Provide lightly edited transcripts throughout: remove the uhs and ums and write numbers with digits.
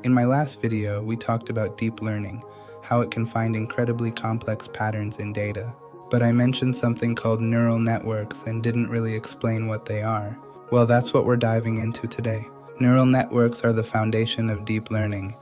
In my last video, we talked about deep learning, how it can find incredibly complex patterns in data. But I mentioned something called neural networks and didn't really explain what they are. Well, that's what we're diving into today. Neural networks are the foundation of deep learning.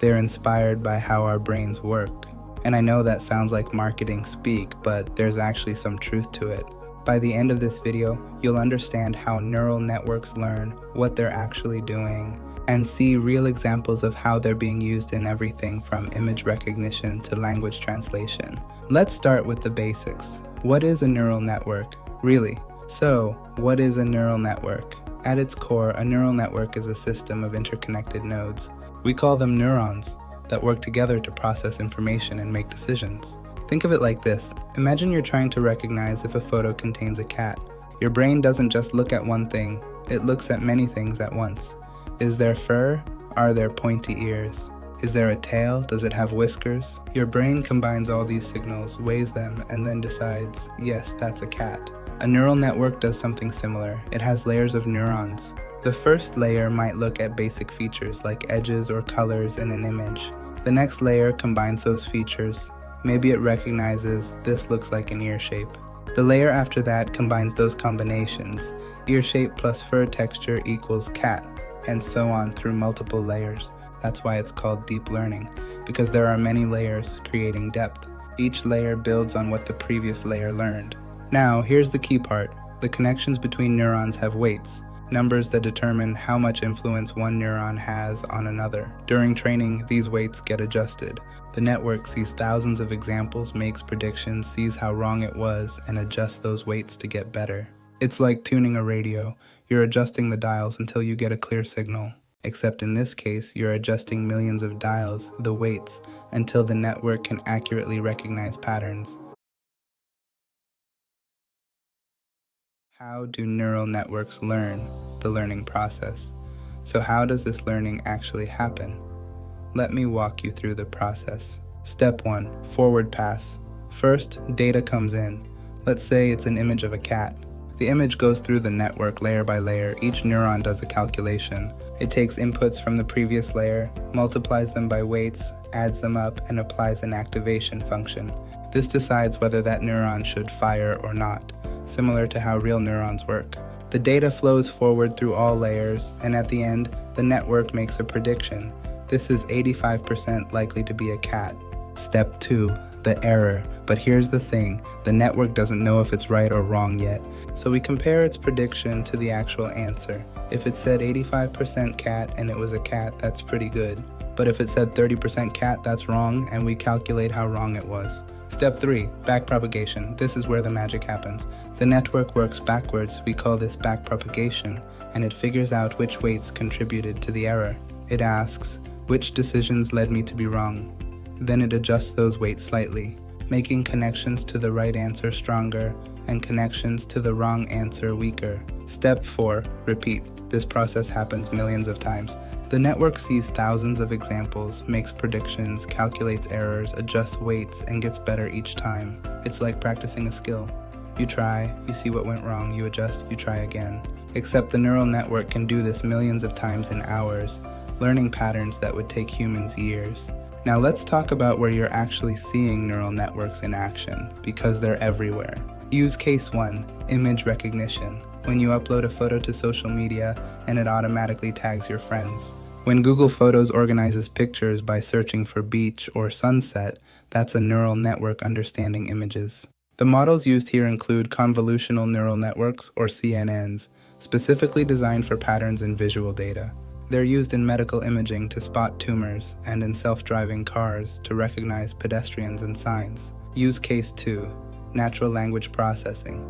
They're inspired by how our brains work. And I know that sounds like marketing speak, but there's actually some truth to it. By the end of this video, you'll understand how neural networks learn, what they're actually doing, and see real examples of how they're being used in everything from image recognition to language translation. Let's start with the basics. What is a neural network? Really? So, what is a neural network? At its core, a neural network is a system of interconnected nodes. We call them neurons that work together to process information and make decisions. Think of it like this. Imagine you're trying to recognize if a photo contains a cat. Your brain doesn't just look at one thing, it looks at many things at once. Is there fur? Are there pointy ears? Is there a tail? Does it have whiskers? Your brain combines all these signals, weighs them, and then decides, yes, that's a cat. A neural network does something similar. It has layers of neurons. The first layer might look at basic features like edges or colors in an image. The next layer combines those features. Maybe it recognizes this looks like an ear shape. The layer after that combines those combinations. Ear shape plus fur texture equals cat, and so on through multiple layers. That's why it's called deep learning, because there are many layers creating depth. Each layer builds on what the previous layer learned. Now, here's the key part. The connections between neurons have weights, numbers that determine how much influence one neuron has on another. During training, these weights get adjusted. The network sees thousands of examples, makes predictions, sees how wrong it was, and adjusts those weights to get better. It's like tuning a radio. You're adjusting the dials until you get a clear signal. Except in this case, you're adjusting millions of dials, the weights, until the network can accurately recognize patterns. How do neural networks learn? The learning process. So how does this learning actually happen? Let me walk you through the process. Step 1. Forward pass. First, data comes in. Let's say it's an image of a cat. The image goes through the network layer by layer. Each neuron does a calculation. It takes inputs from the previous layer, multiplies them by weights, adds them up, and applies an activation function. This decides whether that neuron should fire or not, similar to how real neurons work. The data flows forward through all layers, and at the end, the network makes a prediction. This is 85% likely to be a cat. Step 2. The error. But here's the thing, the network doesn't know if it's right or wrong yet, so we compare its prediction to the actual answer. If it said 85% cat and it was a cat, that's pretty good. But if it said 30% cat, that's wrong, and we calculate how wrong it was. Step 3. Backpropagation. This is where the magic happens. The network works backwards. We call this backpropagation, and it figures out which weights contributed to the error. It asks, which decisions led me to be wrong? Then it adjusts those weights slightly, making connections to the right answer stronger and connections to the wrong answer weaker. Step 4. Repeat. This process happens millions of times. The network sees thousands of examples, makes predictions, calculates errors, adjusts weights, and gets better each time. It's like practicing a skill. You try, you see what went wrong, you adjust, you try again. Except the neural network can do this millions of times in hours, learning patterns that would take humans years. Now let's talk about where you're actually seeing neural networks in action, because they're everywhere. Use case 1, image recognition. When you upload a photo to social media and it automatically tags your friends. When Google Photos organizes pictures by searching for beach or sunset, that's a neural network understanding images. The models used here include convolutional neural networks, or CNNs, specifically designed for patterns in visual data. They're used in medical imaging to spot tumors and in self-driving cars to recognize pedestrians and signs. Use case 2, natural language processing.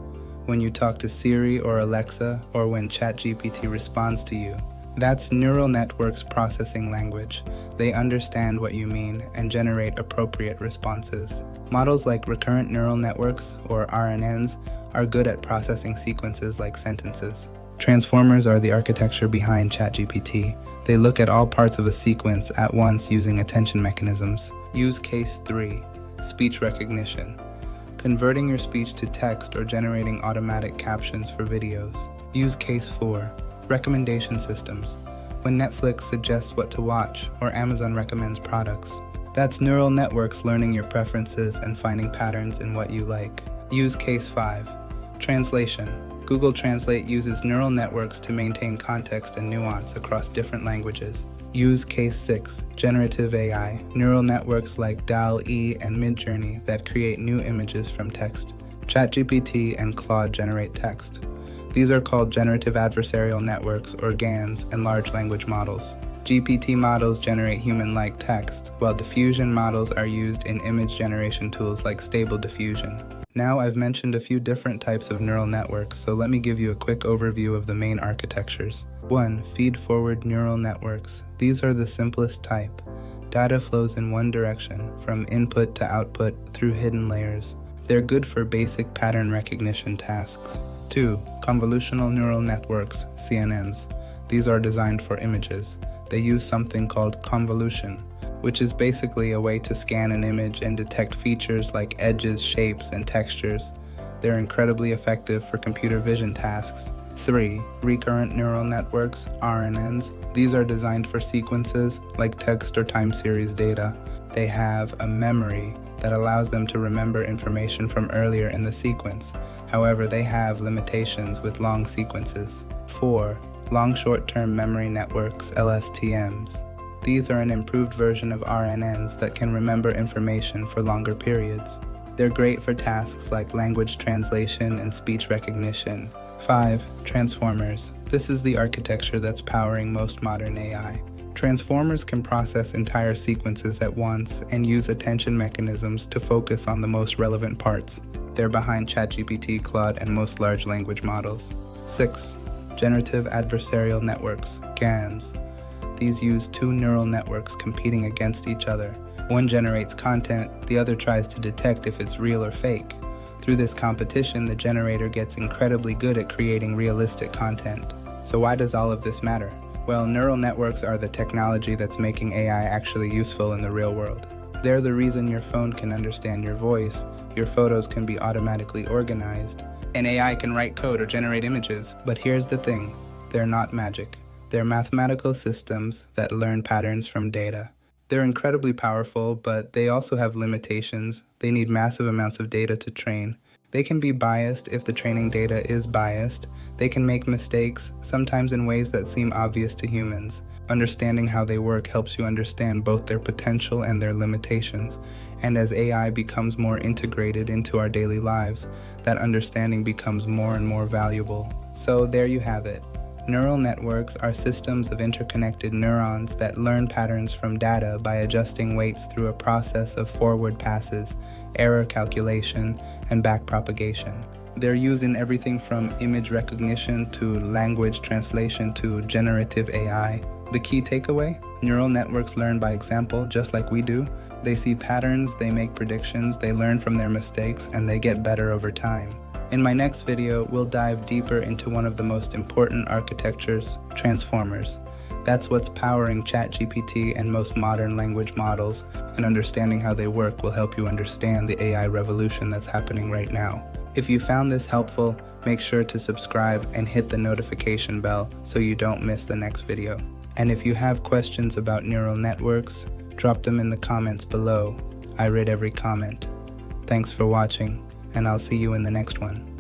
When you talk to Siri or Alexa, or when ChatGPT responds to you. That's neural networks processing language. They understand what you mean and generate appropriate responses. Models like recurrent neural networks, or RNNs, are good at processing sequences like sentences. Transformers are the architecture behind ChatGPT. They look at all parts of a sequence at once using attention mechanisms. Use case 3, speech recognition. Converting your speech to text or generating automatic captions for videos. Use case 4, recommendation systems. when Netflix suggests what to watch or Amazon recommends products. That's neural networks learning your preferences and finding patterns in what you like. Use case 5. Translation. Google Translate uses neural networks to maintain context and nuance across different languages. Use case 6. Generative AI. Neural networks like DALL-E and Midjourney that create new images from text. ChatGPT and Claude generate text. These are called generative adversarial networks, or GANs, and large language models. GPT models generate human-like text, while diffusion models are used in image generation tools like Stable Diffusion. Now I've mentioned a few different types of neural networks, so let me give you a quick overview of the main architectures. 1. Feed-forward neural networks. These are the simplest type. Data flows in one direction, from input to output, through hidden layers. They're good for basic pattern recognition tasks. 2. Convolutional neural networks, CNNs. These are designed for images. They use something called convolution, which is basically a way to scan an image and detect features like edges, shapes, and textures. They're incredibly effective for computer vision tasks. 3. Recurrent neural networks, RNNs. These are designed for sequences like text or time series data. They have a memory that allows them to remember information from earlier in the sequence. However, they have limitations with long sequences. 4. Long short-term memory networks, LSTMs. These are an improved version of RNNs that can remember information for longer periods. They're great for tasks like language translation and speech recognition. 5. Transformers. This is the architecture that's powering most modern AI. Transformers can process entire sequences at once and use attention mechanisms to focus on the most relevant parts. They're behind ChatGPT, Claude, and most large language models. 6. Generative adversarial networks, GANs. These use two neural networks competing against each other. One generates content, the other tries to detect if it's real or fake. Through this competition, the generator gets incredibly good at creating realistic content. So why does all of this matter? Well, neural networks are the technology that's making AI actually useful in the real world. They're the reason your phone can understand your voice, your photos can be automatically organized, and AI can write code or generate images. But here's the thing, they're not magic. They're mathematical systems that learn patterns from data. They're incredibly powerful, but they also have limitations. They need massive amounts of data to train. They can be biased if the training data is biased. They can make mistakes, sometimes in ways that seem obvious to humans. Understanding how they work helps you understand both their potential and their limitations. And as AI becomes more integrated into our daily lives, that understanding becomes more and more valuable. So there you have it. Neural networks are systems of interconnected neurons that learn patterns from data by adjusting weights through a process of forward passes, error calculation, and backpropagation. They're used in everything from image recognition to language translation to generative AI. The key takeaway? Neural networks learn by example, just like we do. They see patterns, they make predictions, they learn from their mistakes, and they get better over time. In my next video, we'll dive deeper into one of the most important architectures, transformers. That's what's powering ChatGPT and most modern language models, and understanding how they work will help you understand the AI revolution that's happening right now. If you found this helpful, make sure to subscribe and hit the notification bell so you don't miss the next video. And if you have questions about neural networks, drop them in the comments below. I read every comment. Thanks for watching, and I'll see you in the next one.